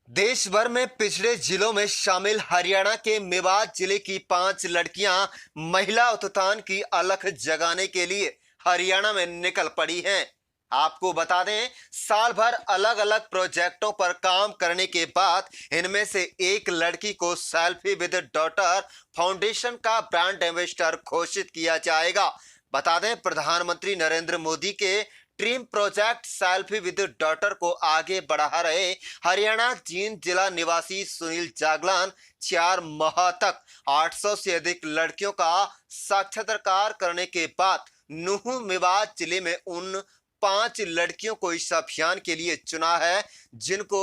देश भर में पिछड़े जिलों में शामिल हरियाणा के मेवात जिले की 5 लड़कियां महिला उत्थान की अलख जगाने के लिए हरियाणा में निकल पड़ी हैं। आपको बता दें, साल भर अलग अलग प्रोजेक्टों पर काम करने के बाद इनमें से एक लड़की को सेल्फी विद डॉटर फाउंडेशन का ब्रांड एम्बेसडर घोषित किया जाएगा। बता दें, प्रधानमंत्री नरेंद्र मोदी के dream project selfie with daughter को आगे बढ़ा रहे हरियाणा जींद जिला निवासी सुनील जागलान 4 माह तक 800 से अधिक लड़कियों का साक्षात्कार करने के बाद नूह मेवात जिले में उन 5 लड़कियों को इस अभियान के लिए चुना है जिनको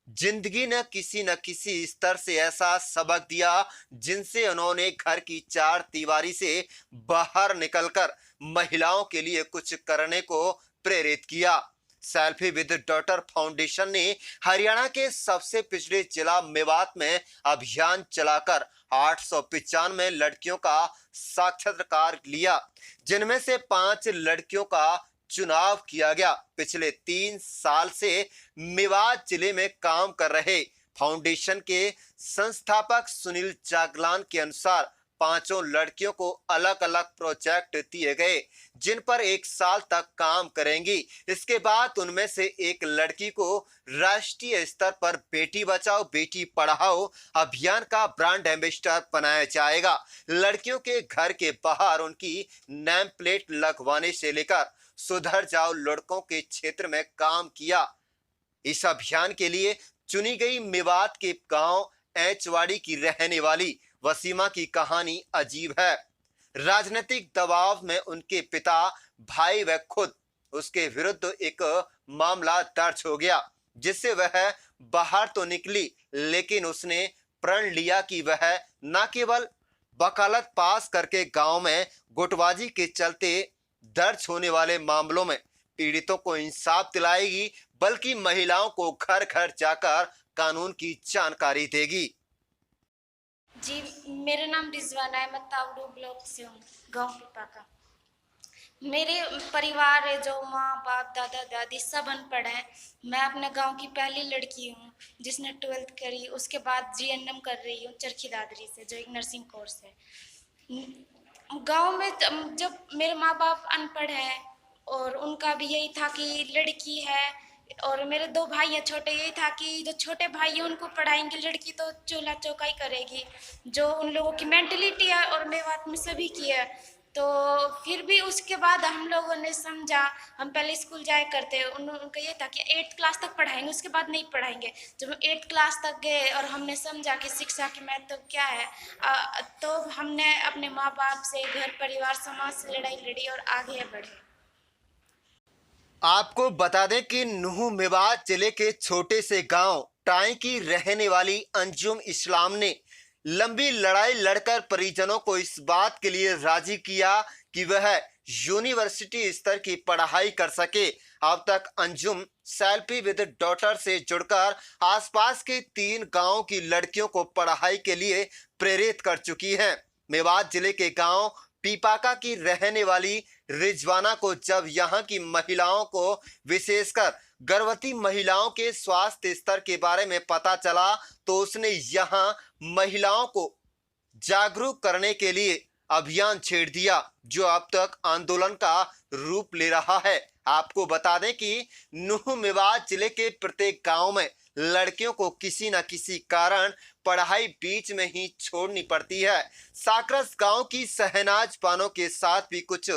जिंदगी ने किसी न किसी स्तर से ऐसा सबक दिया जिनसे उन्होंने घर की 4 दीवारी से बाहर निकलकर महिलाओं के लिए कुछ करने को प्रेरित किया। सेल्फी विद डॉटर फाउंडेशन ने हरियाणा के सबसे पिछड़े जिला मेवात में अभियान चलाकर 895 लड़कियों का साक्षात्कार लिया, जिनमें से 5 लड़कियों का चुनाव किया गया। पिछले 3 साल से मेवात जिले में काम कर रहे फाउंडेशन के संस्थापक सुनील जागलान के अनुसार पांचों लड़कियों को अलग अलग प्रोजेक्ट दिए गए जिन पर 1 साल तक काम करेंगी। इसके बाद उनमें से एक लड़की को राष्ट्रीय स्तर पर बेटी बचाओ बेटी पढ़ाओ अभियान का ब्रांड एम्बेसडर बनाया जाएगा। लड़कियों के घर के बाहर उनकी नेम प्लेट लगवाने से लेकर सुधर जाओ लड़कों के क्षेत्र में काम किया। इस अभियान के लिए चुनी गई मेवात के गांव एचवाड़ी की रहने वाली वसीमा की कहानी अजीब है। राजनीतिक दबाव में उनके पिता, भाई व खुद उसके विरुद्ध एक मामला दर्ज हो गया, जिससे वह बाहर तो निकली लेकिन उसने प्रण लिया कि वह न केवल वकालत पास करके गांव में गुटबाजी के चलते दर्ज होने वाले मामलों में पीड़ितों को इंसाफ दिलाएगी, बल्कि महिलाओं को घर घर जाकर कानून की जानकारी देगी। जी, मेरा नाम रिजवाना है। मैं तावड़ू ब्लॉक से हूँ, गांव पिपाका। मेरे परिवार है जो माँ बाप दादा दादी सब अनपढ़ हैं। मैं अपने गांव की पहली लड़की हूँ जिसने 12th करी। उसके बाद जीएनएम कर रही हूँ चरखी दादरी से, जो एक नर्सिंग कोर्स है। गांव में जब मेरे माँ बाप अनपढ़ हैं और उनका भी यही था कि लड़की है और मेरे 2 भाई हैं छोटे, यही था कि जो छोटे भाई हैं उनको पढ़ाएंगे, लड़की तो चूल्हा चौका ही करेगी, जो उन लोगों की मेंटलिटी है और मेवात में सभी की है। तो फिर भी उसके बाद हम लोगों ने समझा, हम पहले स्कूल जाया करते, उनका ये था कि 8th क्लास तक पढ़ाएंगे, उसके बाद नहीं पढ़ाएंगे। जब हम 8th क्लास तक गए और हमने समझा कि शिक्षा की महत्व क्या है, तो हमने अपने माँ बाप से, घर परिवार समाज से लड़ाई लड़ी और आगे बढ़े। आपको बता दें कि नूह मेवात जिले के छोटे से गांव टाई की रहने वाली अंजुम इस्लाम ने लंबी लड़ाई लड़कर परिजनों को इस बात के लिए राजी किया कि वह यूनिवर्सिटी स्तर की पढ़ाई कर सके। अब तक अंजुम सेल्फी विद डॉटर से जुड़कर आसपास के 3 गांवों की लड़कियों को पढ़ाई के लिए प्रेरित कर चुकी हैं। मेवात जिले के गांव पीपाका की रहने वाली रिजवाना को जब यहां की महिलाओं को, विशेषकर गर्भवती महिलाओं के स्वास्थ्य स्तर के बारे में पता चला, तो उसने यहां महिलाओं को जागरूक करने के लिए अभियान छेड़ दिया, जो अब तक आंदोलन का रूप ले रहा है। आपको बता दें कि नूह मेवात जिले के प्रत्येक गांव में लड़कियों को किसी न किसी कारण पढ़ाई बीच में ही छोड़नी पड़ती है। साकरस गांव की शहनाज पानो के साथ भी कुछ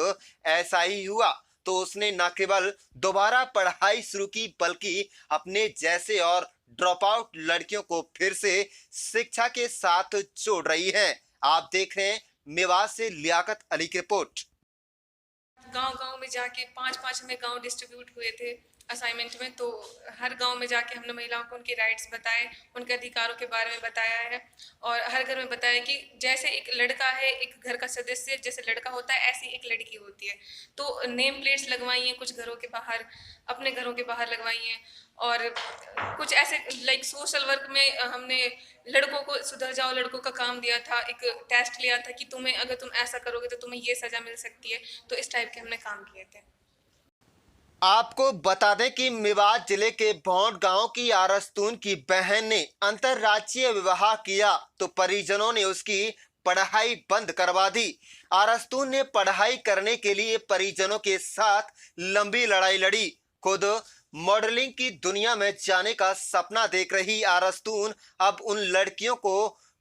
ऐसा ही हुआ, तो उसने न केवल दोबारा पढ़ाई शुरू की बल्कि अपने जैसे और ड्रॉप आउट लड़कियों को फिर से शिक्षा के साथ जोड़ रही है। आप देख रहे हैं मेवात से लियाकत अली की रिपोर्ट। गांव-गांव में जाके 5-5 हमें गांव डिस्ट्रीब्यूट हुए थे असाइनमेंट में, तो हर गांव में जाके हमने महिलाओं को उनके राइट्स बताए, उनके अधिकारों के बारे में बताया है और हर घर में बताया कि जैसे एक लड़का है, एक घर का सदस्य जैसे लड़का होता है, ऐसी एक लड़की होती है। तो नेम प्लेट्स लगवाई हैं कुछ घरों के बाहर, अपने घरों के बाहर लगवाई हैं और कुछ ऐसे लाइक सोशल वर्क में हमने लड़कों को सुधर जाओ लड़कों का काम दिया था, एक टेस्ट लिया था कि तुम्हें अगर तुम ऐसा करोगे तो तुम्हें ये सज़ा मिल सकती है। तो इस टाइप के हमने काम किए थे। आपको बता दें कि मेवात जिले के भौंड गांव की आरस्तून की बहन ने अंतरराज्यीय विवाह किया तो परिजनों ने उसकी पढ़ाई बंद करवा दी। आरस्तून ने पढ़ाई करने के लिए परिजनों के साथ लंबी लड़ाई लड़ी। खुद मॉडलिंग की दुनिया में जाने का सपना देख रही आरस्तून अब उन लड़कियों को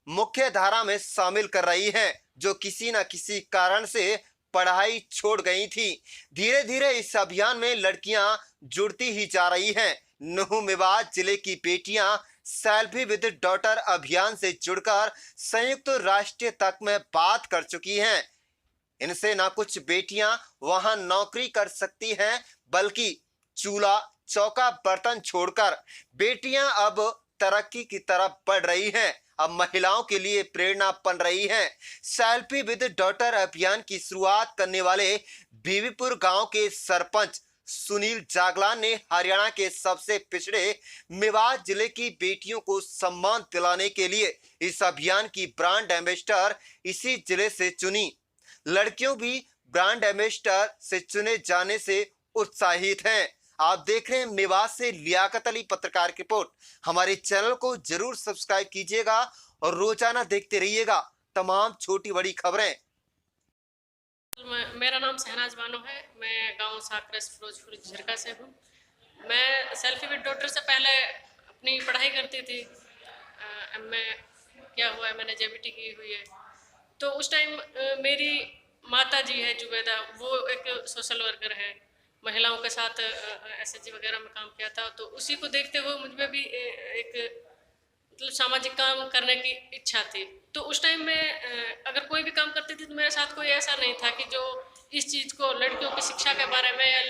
मुख्य धारा में शामिल कर रही हैं जो किसी न किसी कारण से पढ़ाई छोड़ गई थी। धीरे धीरे इस अभियान में लड़कियां जुड़ती ही जा रही हैं। नुहू मेवात जिले की बेटियां सेल्फी विद डॉटर अभियान से जुड़कर संयुक्त राष्ट्र तक में बात कर चुकी हैं। इनसे ना कुछ बेटियां वहां नौकरी कर सकती हैं बल्कि चूल्हा चौका बर्तन छोड़कर बेटियां अब तरक्की की तरफ बढ़ रही हैं। अब महिलाओं के लिए प्रेरणा बन रही हैं। सेल्फी विद डॉटर अभियान की शुरुआत करने वाले बीवीपुर गांव के सरपंच सुनील जागलान ने हरियाणा के सबसे पिछड़े मेवात जिले की बेटियों को सम्मान दिलाने के लिए इस अभियान की ब्रांड एम्बेसडर इसी जिले से चुनी। लड़कियों भी ब्रांड एम्बेसडर से चुने जाने से उत्साहित हैं। आप देख रहे हैं मेवात से लियाकत अली पत्रकार की रिपोर्ट। हमारे चैनल को जरूर सब्सक्राइब कीजिएगा और रोजाना देखते रहिएगा तमाम छोटी बड़ी खबरें। मेरा नाम शहनाज बानो है। मैं गांव साकरस फिरोजपुर झिरका से हूँ। मैं सेल्फी विद डॉटर से पहले अपनी पढ़ाई करती थी। एमए किया हुआ है, मैंने जेबीटी की हुई है। तो उस टाइम मेरी माता जी है जुबैदा, वो एक सोशल वर्कर है, महिलाओं के साथ एसएचजी वगैरह में काम किया था। तो उसी को देखते हुए मुझ में भी एक मतलब सामाजिक काम करने की इच्छा थी। तो उस टाइम में अगर कोई भी काम करती थी तो मेरे साथ कोई ऐसा नहीं था कि जो इस चीज़ को, लड़कियों की शिक्षा के बारे में या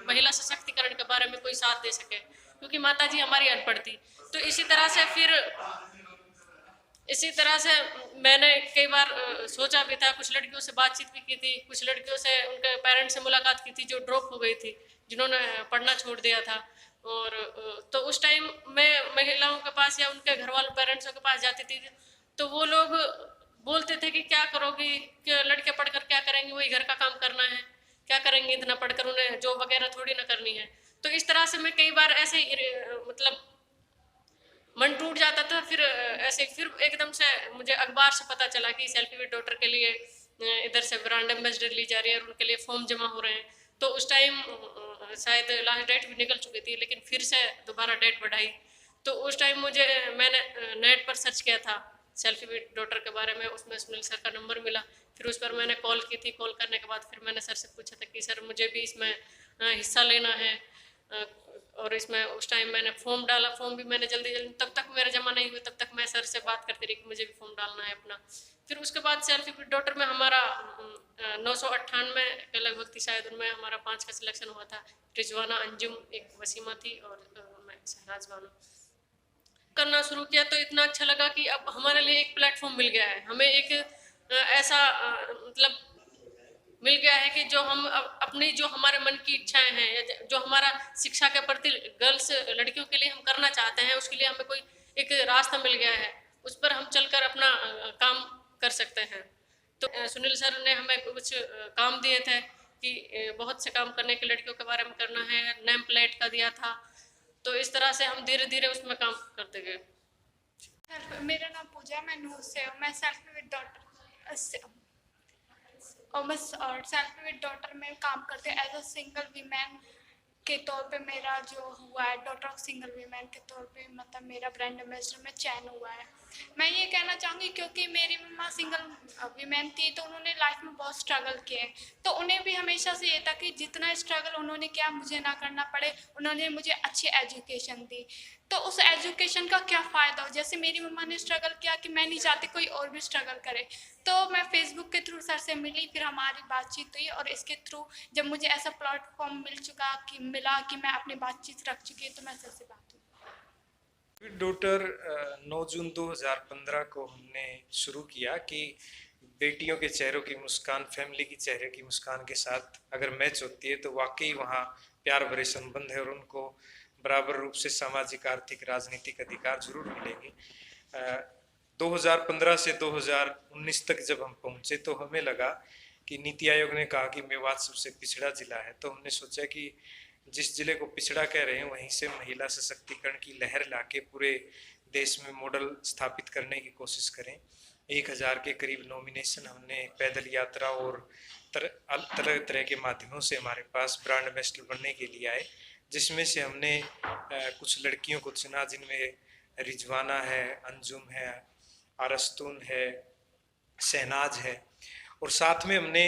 महिला सशक्तिकरण के बारे में कोई साथ दे सके, क्योंकि माता जी हमारी अनपढ़ थी। तो इसी तरह से मैंने कई बार सोचा भी था, कुछ लड़कियों से बातचीत भी की थी, कुछ लड़कियों से उनके पेरेंट्स से मुलाकात की थी जो ड्रॉप हो गई थी, जिन्होंने पढ़ना छोड़ दिया था। और तो उस टाइम मैं महिलाओं के पास या उनके घर वालों पेरेंट्सों के पास जाती थी तो वो लोग बोलते थे कि क्या करोगी, कि लड़के पढ़कर क्या करेंगे, वही घर का काम करना है, क्या करेंगे इतना पढ़कर, उन्हें जॉब वगैरह थोड़ी ना करनी है। तो इस तरह से मैं कई बार ऐसे मतलब मन टूट जाता था। फिर ऐसे फिर एकदम से मुझे अखबार से पता चला कि सेल्फी विद डॉटर के लिए इधर से ब्रांड एम्बेसडर ली जा रही है और उनके लिए फॉर्म जमा हो रहे हैं। तो उस टाइम शायद लास्ट डेट भी निकल चुकी थी, लेकिन फिर से दोबारा डेट बढ़ाई। तो उस टाइम मैंने नेट पर सर्च किया था सेल्फी विद डॉटर के बारे में, उसमें सुनील सर का नंबर मिला। फिर उस पर मैंने कॉल की थी। कॉल करने के बाद फिर मैंने सर से पूछा था कि सर मुझे भी इसमें हिस्सा लेना है। और इसमें उस टाइम मैंने फॉर्म डाला। फॉर्म भी मैंने जल्दी तब तक मेरा जमा नहीं हुआ, तब तक मैं सर से बात करती रही कि मुझे भी फॉर्म डालना है अपना। फिर उसके बाद सेल्फी विद डॉटर में हमारा 998 के लगभग थी शायद, उनमें हमारा 5 का सिलेक्शन हुआ था। रिजवाना, अंजुम, एक वसीमा थी और मैं शहनाज बानो। करना शुरू किया तो इतना अच्छा लगा कि अब हमारे लिए एक प्लेटफॉर्म मिल गया है, हमें एक ऐसा मतलब मिल गया है कि जो हम अपनी जो हमारे मन की इच्छाएं हैं या जो हमारा शिक्षा के प्रति गर्ल्स लड़कियों के लिए हम करना चाहते हैं, उसके लिए हमें कोई एक रास्ता मिल गया है, उस पर हम चलकर अपना काम कर सकते हैं। तो सुनील सर ने हमें कुछ काम दिए थे कि बहुत से काम करने के लड़कियों के बारे में करना है, नेम प्लेट का दिया था। तो इस तरह से हम धीरे धीरे उसमें काम करते गए। मेरा नाम पूजा है, मैं नूर से हूँ। मैं सेल्फी विद डॉटर और सेल्फी विद डॉटर में काम करते एज अ सिंगल वीमेन के तौर पे। मेरा जो हुआ है डॉटर ऑफ सिंगल वीमेन के तौर पे, मतलब मेरा ब्रांड एम्बेसडर में चयन हुआ है। मैं ये कहना चाहूँगी क्योंकि मेरी मम्मा सिंगल वीमेन थी तो उन्होंने लाइफ में बहुत स्ट्रगल किए, तो उन्हें भी हमेशा से ये था कि जितना स्ट्रगल उन्होंने किया मुझे ना करना पड़े। उन्होंने मुझे अच्छी एजुकेशन दी, तो उस एजुकेशन का क्या फ़ायदा हो। जैसे मेरी मम्मा ने स्ट्रगल किया कि मैं नहीं चाहती कोई और भी स्ट्रगल करे। तो मैं फेसबुक के थ्रू सर से मिली, फिर हमारी बातचीत हुई और इसके थ्रू जब मुझे ऐसा प्लेटफॉर्म मिला कि मैं अपनी बातचीत रख चुकी हूँ, तो मैं सर से बात हुई। डॉटर 9 जून 2015 को हमने शुरू किया कि बेटियों के चेहरों की मुस्कान, फैमिली की चेहरे की मुस्कान के साथ अगर मैच होती है तो वाकई वहाँ प्यार भरे संबंध है और उनको बराबर रूप से सामाजिक, आर्थिक, राजनीतिक अधिकार जरूर मिलेंगे। 2015 से 2019 तक जब हम पहुँचे तो हमें लगा कि नीति आयोग ने कहा कि मेवात सबसे पिछड़ा जिला है, तो हमने सोचा कि जिस जिले को पिछड़ा कह रहे हैं वहीं से महिला सशक्तिकरण की लहर लाके पूरे देश में मॉडल स्थापित करने की कोशिश करें। 1000 के करीब नॉमिनेशन हमने पैदल यात्रा और तरह तरह के माध्यमों से हमारे पास ब्रांड एम्बेसडर बनने के लिए आए, जिसमें से हमने कुछ लड़कियों को चुना जिनमें रिजवाना है, अंजुम है, आरस्तून है, शहनाज है, और साथ में हमने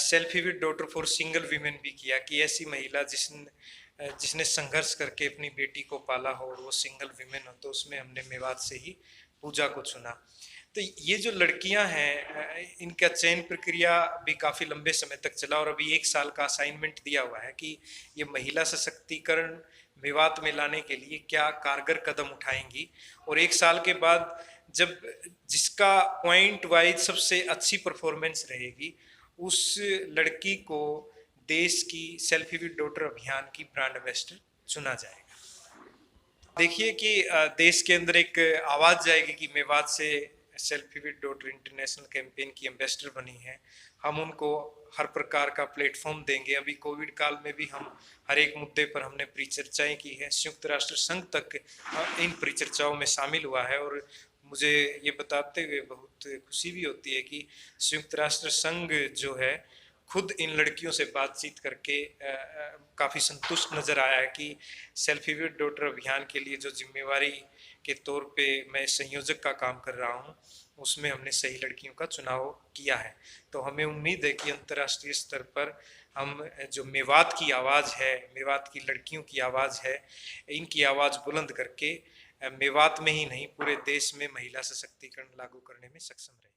selfie with daughter for single women भी किया कि ऐसी महिला जिसने संघर्ष करके अपनी बेटी को पाला हो और वो सिंगल वीमेन हो, तो उसमें हमने मेवात से ही पूजा को चुना। तो ये जो लड़कियां हैं इनका चयन प्रक्रिया भी काफ़ी लंबे समय तक चला और अभी 1 साल का असाइनमेंट दिया हुआ है कि ये महिला सशक्तिकरण मेवात में लाने के लिए क्या कारगर कदम उठाएंगी, और 1 साल के बाद जब जिसका पॉइंट वाइज सबसे अच्छी परफॉर्मेंस रहेगी उस लड़की को देश की सेल्फी विद डॉटर अभियान की ब्रांड एम्बेसडर चुना जाएगा। देखिए कि देश के अंदर एक आवाज़ जाएगी कि मेवात से selfie with daughter international campaign की एम्बेसडर बनी है। हम उनको हर प्रकार का प्लेटफॉर्म देंगे। अभी कोविड काल में भी हम हर एक मुद्दे पर हमने परिचर्चाएं की है। संयुक्त राष्ट्र संघ तक इन परिचर्चाओं में शामिल हुआ है और मुझे ये बताते हुए बहुत खुशी भी होती है कि संयुक्त राष्ट्र संघ जो है खुद इन लड़कियों से बातचीत करके काफ़ी संतुष्ट नज़र आया है कि सेल्फी विद डॉटर अभियान के लिए जो जिम्मेवारी के तौर पे मैं संयोजक का काम कर रहा हूँ उसमें हमने सही लड़कियों का चुनाव किया है। तो हमें उम्मीद है कि अंतर्राष्ट्रीय स्तर पर हम जो मेवात की आवाज़ है, मेवात की लड़कियों की आवाज़ है, इनकी आवाज़ बुलंद करके मेवात में ही नहीं पूरे देश में महिला सशक्तिकरण लागू करने में सक्षम रहे।